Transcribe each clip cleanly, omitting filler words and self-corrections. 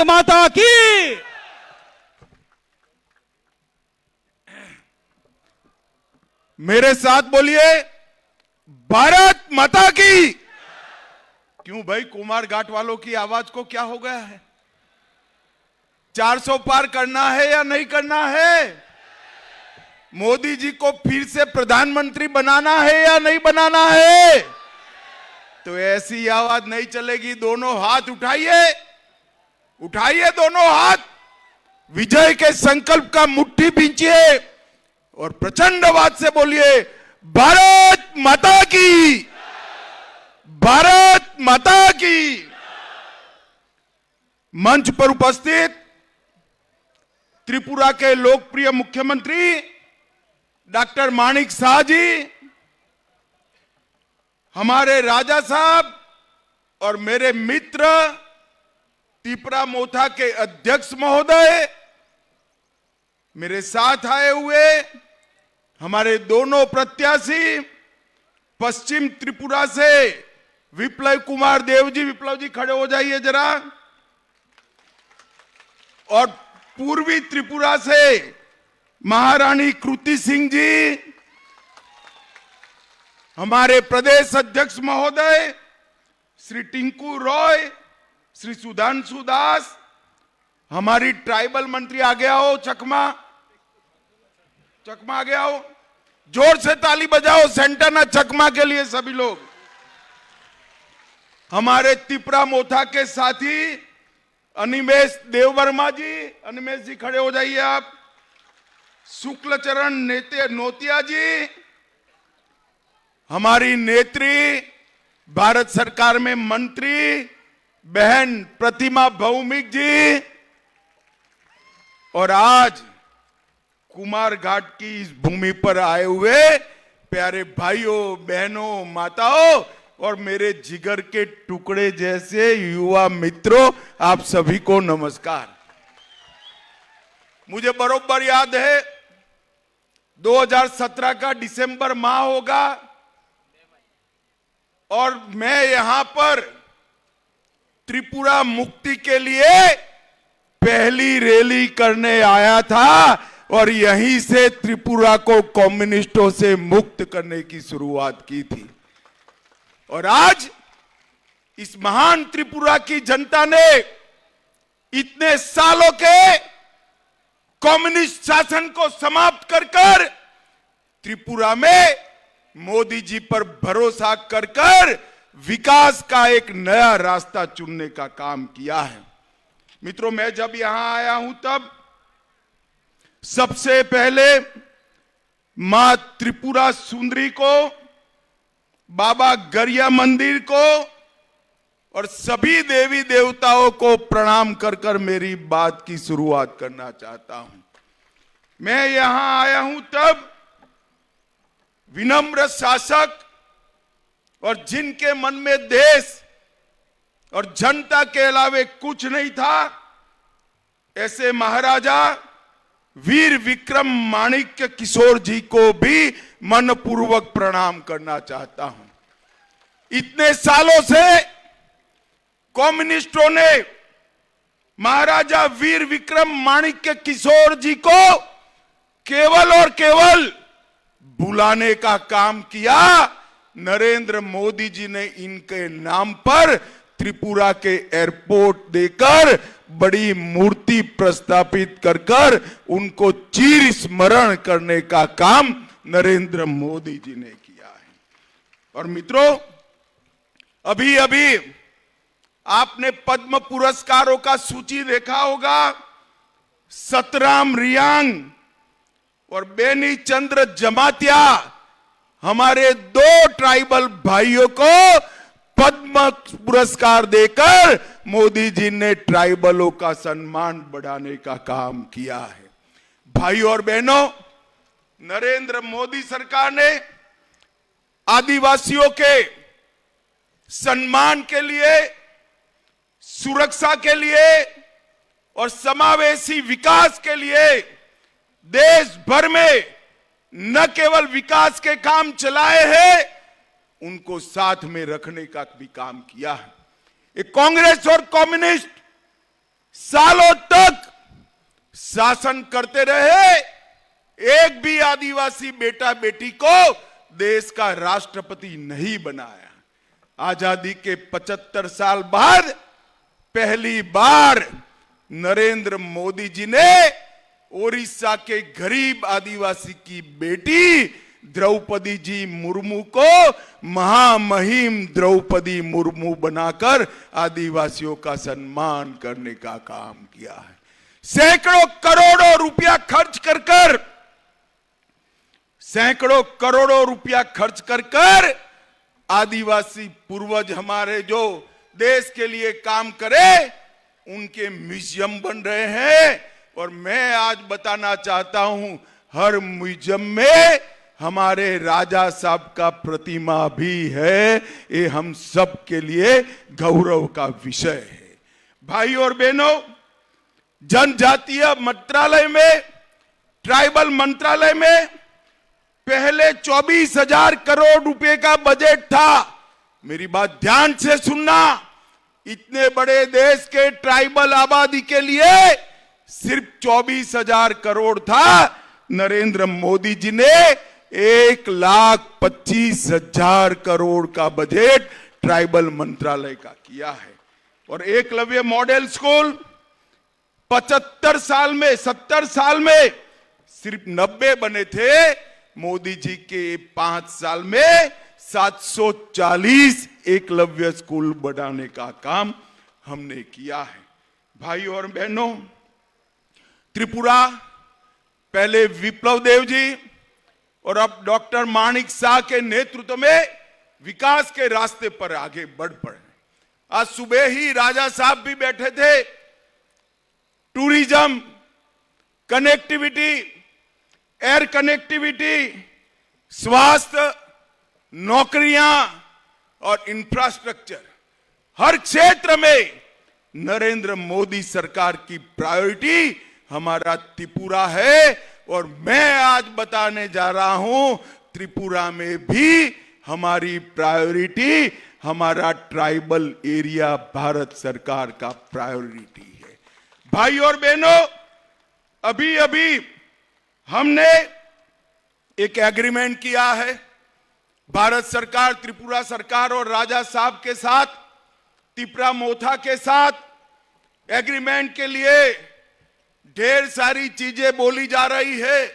माता की। मेरे साथ बोलिए, भारत माता की। क्यों भाई, कुमार घाट वालों की आवाज को क्या हो गया है? 400 पार करना है या नहीं करना है? मोदी जी को फिर से प्रधानमंत्री बनाना है या नहीं बनाना है? तो ऐसी आवाज नहीं चलेगी। दोनों हाथ उठाइए, उठाइए दोनों हाथ, विजय के संकल्प का मुट्ठी भींचिए और प्रचंड आवाज से बोलिए, भारत माता की, भारत माता की। मंच पर उपस्थित त्रिपुरा के लोकप्रिय मुख्यमंत्री डॉक्टर माणिक शाह जी, हमारे राजा साहब और मेरे मित्र त्रिपुरा मोथा के अध्यक्ष महोदय, मेरे साथ आए हुए हमारे दोनों प्रत्याशी, पश्चिम त्रिपुरा से विप्लव कुमार देव जी, विप्लव जी खड़े हो जाइए जरा, और पूर्वी त्रिपुरा से महारानी कृति सिंह जी, हमारे प्रदेश अध्यक्ष महोदय श्री टिंकू रॉय, श्री सुधांशु दास, हमारी ट्राइबल मंत्री आगे आओ, चकमा आगे आओ, जोर से ताली बजाओ सेंटाना चकमा के लिए सभी लोग। हमारे त्रिपुरा मोथा के साथी अनिमेश देववर्मा जी, अनिमेश जी खड़े हो जाइए आप, शुक्ल चरण नोतिया जी, हमारी नेत्री भारत सरकार में मंत्री बहन प्रतिमा भौमिक जी, और आज कुमार घाट की इस भूमि पर आए हुए प्यारे भाइयों बहनों माताओं और मेरे जिगर के टुकड़े जैसे युवा मित्रों, आप सभी को नमस्कार। मुझे बरोबर याद है 2017 का दिसंबर माह होगा और मैं यहां पर त्रिपुरा मुक्ति के लिए पहली रैली करने आया था और यहीं से त्रिपुरा को कम्युनिस्टों से मुक्त करने की शुरुआत की थी। और आज इस महान त्रिपुरा की जनता ने इतने सालों के कम्युनिस्ट शासन को समाप्त कर त्रिपुरा में मोदी जी पर भरोसा कर विकास का एक नया रास्ता चुनने का काम किया है। मित्रों, मैं जब यहां आया हूं तब सबसे पहले मां त्रिपुरा सुंदरी को, बाबा गरिया मंदिर को और सभी देवी देवताओं को प्रणाम कर मेरी बात की शुरुआत करना चाहता हूं। मैं यहां आया हूं तब विनम्र शासक और जिनके मन में देश और जनता के अलावे कुछ नहीं था, ऐसे महाराजा वीर विक्रम माणिक्य किशोर जी को भी मनपूर्वक प्रणाम करना चाहता हूं। इतने सालों से कम्युनिस्टों ने महाराजा वीर विक्रम माणिक्य किशोर जी को केवल और केवल बुलाने का काम किया। नरेंद्र मोदी जी ने इनके नाम पर त्रिपुरा के एयरपोर्ट देकर बड़ी मूर्ति प्रस्थापित कर उनको चिर स्मरण करने का काम नरेंद्र मोदी जी ने किया है। और मित्रों, अभी अभी आपने पद्म पुरस्कारों का सूची देखा होगा। सतराम रियांग और बेनी चंद्र जमातिया, हमारे 2 ट्राइबल भाइयों को पद्म पुरस्कार देकर मोदी जी ने ट्राइबलों का सम्मान बढ़ाने का काम किया है। भाइयों और बहनों, नरेंद्र मोदी सरकार ने आदिवासियों के सम्मान के लिए, सुरक्षा के लिए और समावेशी विकास के लिए देश भर में न केवल विकास के काम चलाए हैं, उनको साथ में रखने का भी काम किया है। कांग्रेस और कम्युनिस्ट सालों तक शासन करते रहे, एक भी आदिवासी बेटा बेटी को देश का राष्ट्रपति नहीं बनाया। आजादी के 75 साल बाद पहली बार नरेंद्र मोदी जी ने ओडिशा के गरीब आदिवासी की बेटी द्रौपदी जी मुर्मू को महामहिम द्रौपदी मुर्मू बनाकर आदिवासियों का सम्मान करने का काम किया है। सैकड़ों करोड़ों रुपया खर्च कर सैकड़ों करोड़ों रुपया खर्च कर आदिवासी पूर्वज हमारे जो देश के लिए काम करे उनके म्यूजियम बन रहे हैं। और मैं आज बताना चाहता हूं, हर म्यूजियम में हमारे राजा साहब का प्रतिमा भी है। ये हम सब के लिए गौरव का विषय है। भाई और बहनों, जनजातीय मंत्रालय में, ट्राइबल मंत्रालय में पहले 24,000 करोड़ रुपए का बजट था। मेरी बात ध्यान से सुनना, इतने बड़े देश के ट्राइबल आबादी के लिए सिर्फ 24,000 करोड़ था। नरेंद्र मोदी जी ने 1,25,000 करोड़ का बजट ट्राइबल मंत्रालय का किया है। और एकलव्य मॉडल स्कूल 75 साल में, 70 साल में सिर्फ 90 बने थे। मोदी जी के 5 साल में 740 एकलव्य स्कूल बढ़ाने का काम हमने किया है। भाई और बहनों, त्रिपुरा पहले विप्लव देव जी और अब डॉक्टर माणिक शाह के नेतृत्व में विकास के रास्ते पर आगे बढ़ पड़े। आज सुबह ही राजा साहब भी बैठे थे। टूरिज्म, कनेक्टिविटी, एयर कनेक्टिविटी, स्वास्थ्य, नौकरियां और इंफ्रास्ट्रक्चर, हर क्षेत्र में नरेंद्र मोदी सरकार की प्रायोरिटी हमारा त्रिपुरा है। और मैं आज बताने जा रहा हूं, त्रिपुरा में भी हमारी प्रायोरिटी, हमारा ट्राइबल एरिया भारत सरकार का प्रायोरिटी है। भाई और बहनों, अभी अभी हमने एक एग्रीमेंट किया है भारत सरकार, त्रिपुरा सरकार और राजा साहब के साथ, तिपरा मोथा के साथ। एग्रीमेंट के लिए ढेर सारी चीजें बोली जा रही है,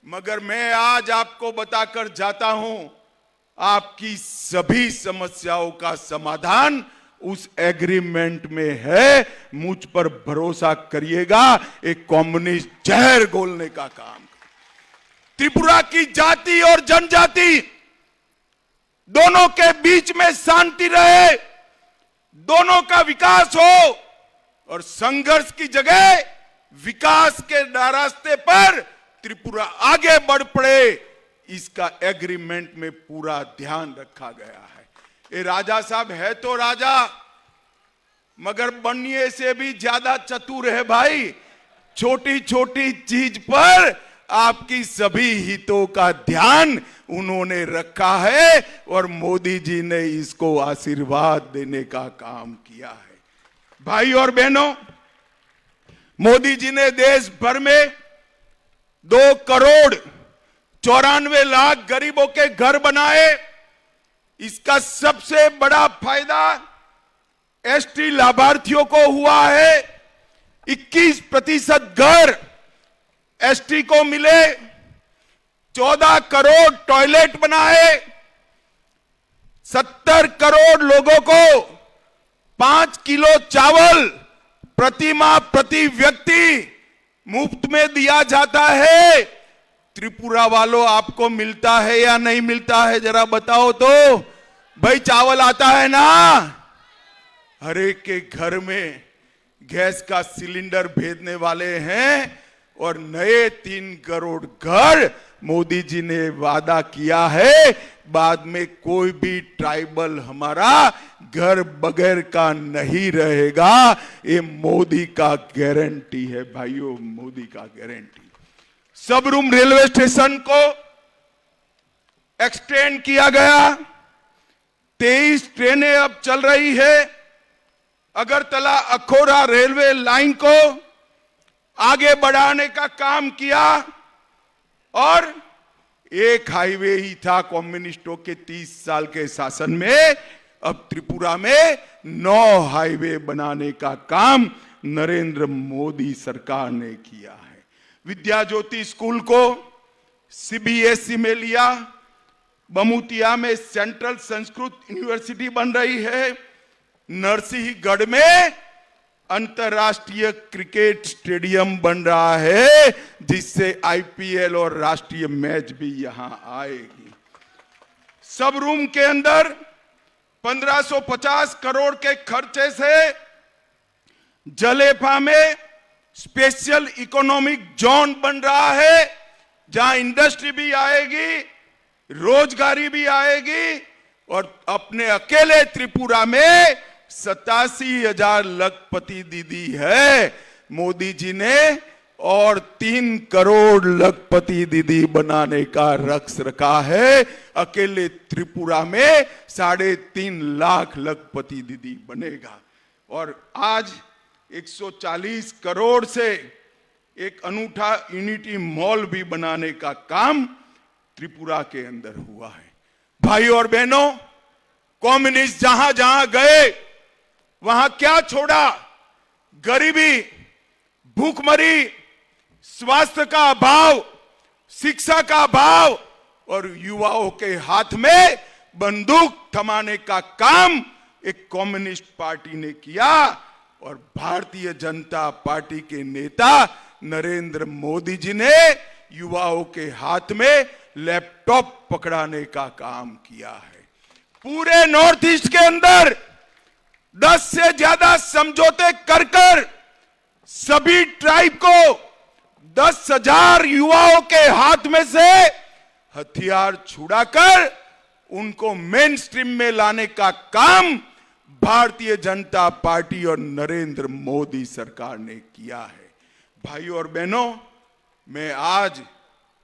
मगर मैं आज आपको बताकर जाता हूं, आपकी सभी समस्याओं का समाधान उस एग्रीमेंट में है। मुझ पर भरोसा करिएगा, एक कम्युनिस्ट जहर घोलने का काम। त्रिपुरा की जाति और जनजाति दोनों के बीच में शांति रहे, दोनों का विकास हो और संघर्ष की जगह विकास के रास्ते पर त्रिपुरा आगे बढ़ पड़े, इसका एग्रीमेंट में पूरा ध्यान रखा गया है। ये राजा साहब है तो राजा, मगर बनने से भी ज्यादा चतुर है भाई। छोटी छोटी चीज पर आपकी सभी हितों का ध्यान उन्होंने रखा है और मोदी जी ने इसको आशीर्वाद देने का काम किया है। भाई और बहनों, मोदी जी ने देश भर में 2,94,00,000 गरीबों के घर बनाए। इसका सबसे बड़ा फायदा एसटी लाभार्थियों को हुआ है। 21% घर एसटी को मिले, 14 करोड़ टॉयलेट बनाए, 70 करोड़ लोगों को 5 किलो चावल प्रति माह प्रति व्यक्ति मुफ्त में दिया जाता है। त्रिपुरा वालों, आपको मिलता है या नहीं मिलता है, जरा बताओ तो। भाई चावल आता है ना? हर एक के घर में गैस का सिलेंडर भेजने वाले हैं और नए 3 करोड़ घर मोदी जी ने वादा किया है। बाद में कोई भी ट्राइबल हमारा घर बगैर का नहीं रहेगा। ये मोदी का गारंटी है भाइयों, मोदी का गारंटी। सबरूम रेलवे स्टेशन को एक्सटेंड किया गया, 23 ट्रेनें अब चल रही है। अगरतला अखौरा रेलवे लाइन को आगे बढ़ाने का काम किया और एक हाईवे ही था कम्युनिस्टों के 30 साल के शासन में। अब त्रिपुरा में 9 हाईवे बनाने का काम नरेंद्र मोदी सरकार ने किया है। विद्या ज्योति स्कूल को सीबीएसई में लिया, बमुतिया में सेंट्रल संस्कृत यूनिवर्सिटी बन रही है, नरसिंहगढ़ में अंतरराष्ट्रीय क्रिकेट स्टेडियम बन रहा है जिससे आईपीएल और राष्ट्रीय मैच भी यहां आएगी। सब रूम के अंदर 1550 करोड़ के खर्चे से जलेफा में स्पेशल इकोनॉमिक जोन बन रहा है जहां इंडस्ट्री भी आएगी, रोजगारी भी आएगी और अपने अकेले त्रिपुरा में 87,000 लखपति दीदी है मोदी जी ने और 3 करोड़ लखपति दीदी बनाने का रक्स रखा है। अकेले त्रिपुरा में 3.5 लाख लखपति दीदी बनेगा और आज 140 करोड़ से एक अनूठा यूनिटी मॉल भी बनाने का काम त्रिपुरा के अंदर हुआ है। भाई और बहनों, कम्युनिस्ट जहां जहां गए वहां क्या छोड़ा? गरीबी, भूखमरी, स्वास्थ्य का अभाव, शिक्षा का अभाव और युवाओं के हाथ में बंदूक थमाने का काम एक कम्युनिस्ट पार्टी ने किया और भारतीय जनता पार्टी के नेता नरेंद्र मोदी जी ने युवाओं के हाथ में लैपटॉप पकड़ाने का काम किया है। पूरे नॉर्थ ईस्ट के अंदर 10 से ज्यादा समझौते कर सभी ट्राइब को 10,000 युवाओं के हाथ में से हथियार छुड़ाकर उनको मेन स्ट्रीम में लाने का काम भारतीय जनता पार्टी और नरेंद्र मोदी सरकार ने किया है। भाई और बहनों, मैं आज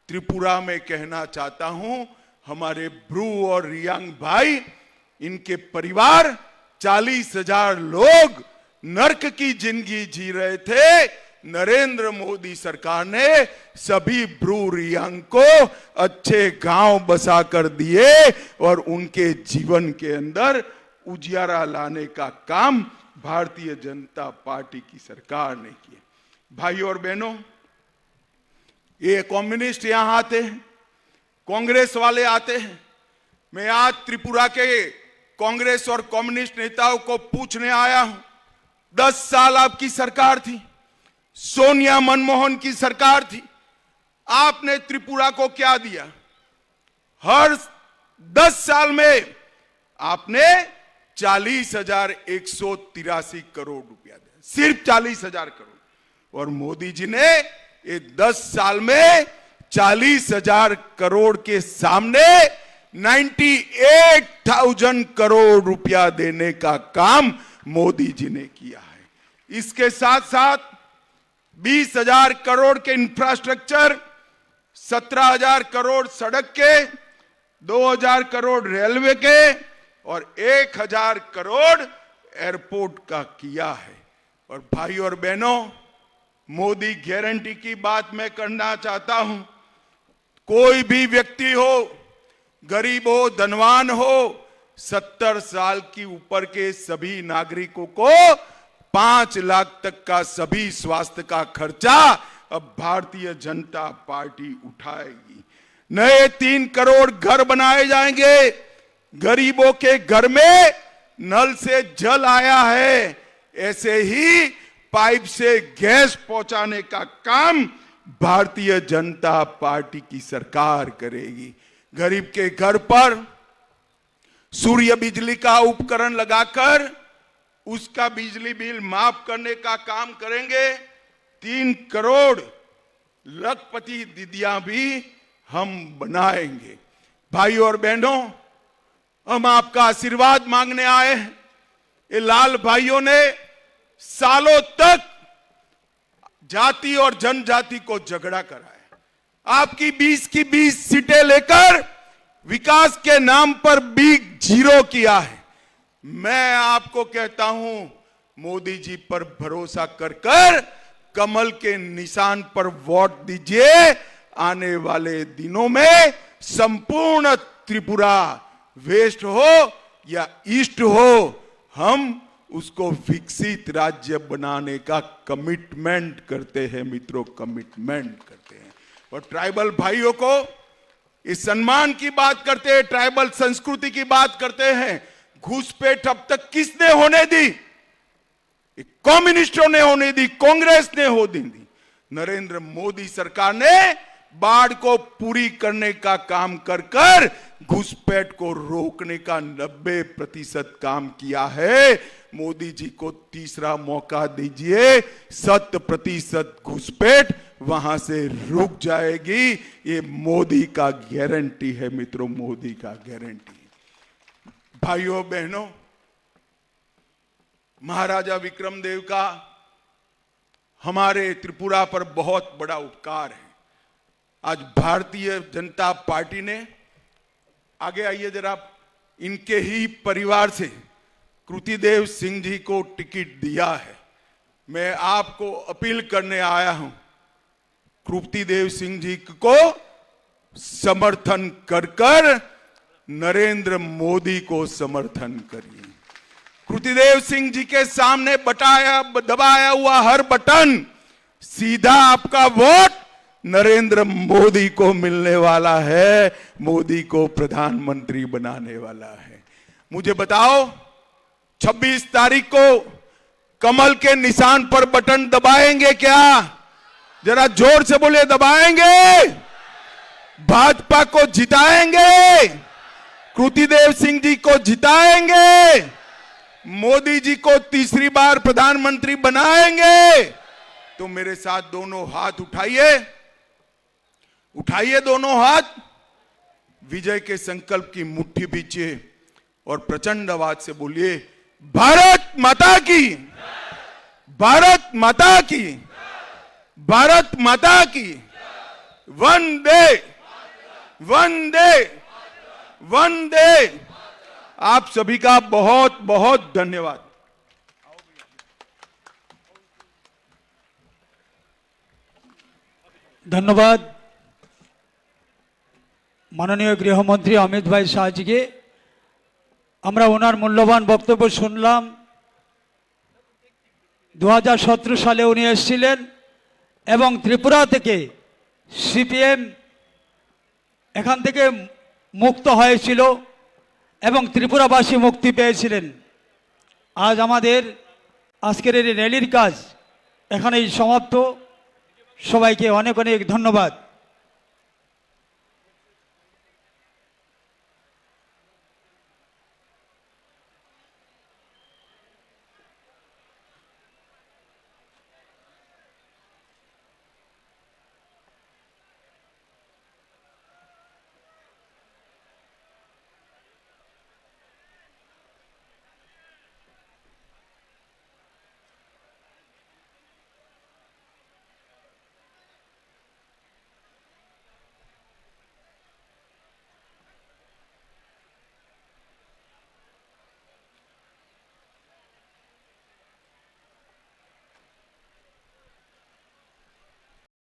त्रिपुरा में कहना चाहता हूं, हमारे ब्रू और रियांग भाई, इनके परिवार 40,000 लोग नर्क की जिंदगी जी रहे थे। नरेंद्र मोदी सरकार ने सभी ब्रू रियांग को अच्छे गांव बसा कर दिए और उनके जीवन के अंदर उजियारा लाने का काम भारतीय जनता पार्टी की सरकार ने किया। भाई और बहनों, ये कम्युनिस्ट यहां आते हैं, कांग्रेस वाले आते हैं। मैं आज त्रिपुरा के कांग्रेस और कम्युनिस्ट नेताओं को पूछने आया हूं, 10 साल आपकी सरकार थी, सोनिया मनमोहन की सरकार थी, आपने त्रिपुरा को क्या दिया? हर 10 साल में आपने 40,183 करोड़ रुपया दिया, सिर्फ 40,000 करोड़। और मोदी जी ने ये 10 साल में 40,000 करोड़ के सामने 98,000 करोड़ रुपया देने का काम मोदी जी ने किया है। इसके साथ साथ 20,000 करोड़ के इंफ्रास्ट्रक्चर, 17,000 करोड़ सड़क के, 2,000 करोड़ रेलवे के और 1,000 करोड़ एयरपोर्ट का किया है। और भाई और बहनों, मोदी गारंटी की बात मैं करना चाहता हूं। कोई भी व्यक्ति हो, गरीब हो, धनवान हो, 70 साल की ऊपर के सभी नागरिकों को 5 लाख तक का सभी स्वास्थ्य का खर्चा अब भारतीय जनता पार्टी उठाएगी। नए 3 करोड़ घर बनाए जाएंगे। गरीबों के घर में नल से जल आया है, ऐसे ही पाइप से गैस पहुंचाने का काम भारतीय जनता पार्टी की सरकार करेगी। गरीब के घर पर सूर्य बिजली का उपकरण लगाकर उसका बिजली बिल माफ करने का काम करेंगे। 3 करोड़ लखपति दीदियां भी हम बनाएंगे। भाई और बहनों, हम आपका आशीर्वाद मांगने आए हैं। ये लाल भाइयों ने सालों तक जाति और जनजाति को झगड़ा कराया। आपकी 20 की 20 सीटें लेकर विकास के नाम पर बिग जीरो किया है। मैं आपको कहता हूं, मोदी जी पर भरोसा कर कर कमल के निशान पर वोट दीजिए। आने वाले दिनों में संपूर्ण त्रिपुरा वेस्ट हो या ईस्ट हो, हम उसको विकसित राज्य बनाने का कमिटमेंट करते हैं मित्रों, कमिटमेंट करते हैं। और ट्राइबल भाइयों को इस सम्मान की बात करते हैं, ट्राइबल संस्कृति की बात करते हैं। घुसपैठ अब तक किसने होने दी? कम्युनिस्टों ने होने दी, कांग्रेस ने होने दी। नरेंद्र मोदी सरकार ने बाढ़ को पूरी करने का काम कर कर घुसपैठ को रोकने का 90% काम किया है। मोदी जी को तीसरा मौका दीजिए, 100% घुसपैठ वहां से रुक जाएगी। ये मोदी का गारंटी है मित्रों, मोदी का गारंटी। भाइयों बहनों, महाराजा विक्रमदेव का हमारे त्रिपुरा पर बहुत बड़ा उपकार है। आज भारतीय जनता पार्टी ने, आगे आइए जरा, इनके ही परिवार से कृतिदेव सिंह जी को टिकट दिया है। मैं आपको अपील करने आया हूं, कृतिदेव सिंह जी को समर्थन कर कर नरेंद्र मोदी को समर्थन करिए। कृतिदेव सिंह जी के सामने दबाया हुआ हर बटन सीधा आपका वोट नरेंद्र मोदी को मिलने वाला है, मोदी को प्रधानमंत्री बनाने वाला है। मुझे बताओ, 26 तारीख को कमल के निशान पर बटन दबाएंगे क्या? जरा जोर से बोले, दबाएंगे? भाजपा को जिताएंगे? कृतिदेव सिंह जी को जिताएंगे? मोदी जी को तीसरी बार प्रधानमंत्री बनाएंगे? तो मेरे साथ दोनों हाथ उठाइए, उठाइए दोनों हाथ, विजय के संकल्प की मुट्ठी बीचिए और प्रचंड आवाज से बोलिए, भारत माता की, भारत माता की, भारत माता की, वंदे वंदे वंदे। आप सभी का बहुत बहुत धन्यवाद। धन्यवाद माननीय गृहमंत्री अमित भाई शाह जी के। আমরা ওনার মূল্যবান বক্তব্য শুনলাম। 2017 সালে উনি এসেছিলেন এবং ত্রিপুরা থেকে সিপিএম এখান থেকে মুক্ত হয়েছিল এবং ত্রিপুরাবাসী মুক্তি পেয়েছিলেন। আজ আমাদের আজকের এই র্যালির কাজ এখানেই সমাপ্ত। সবাইকে অনেক অনেক ধন্যবাদ।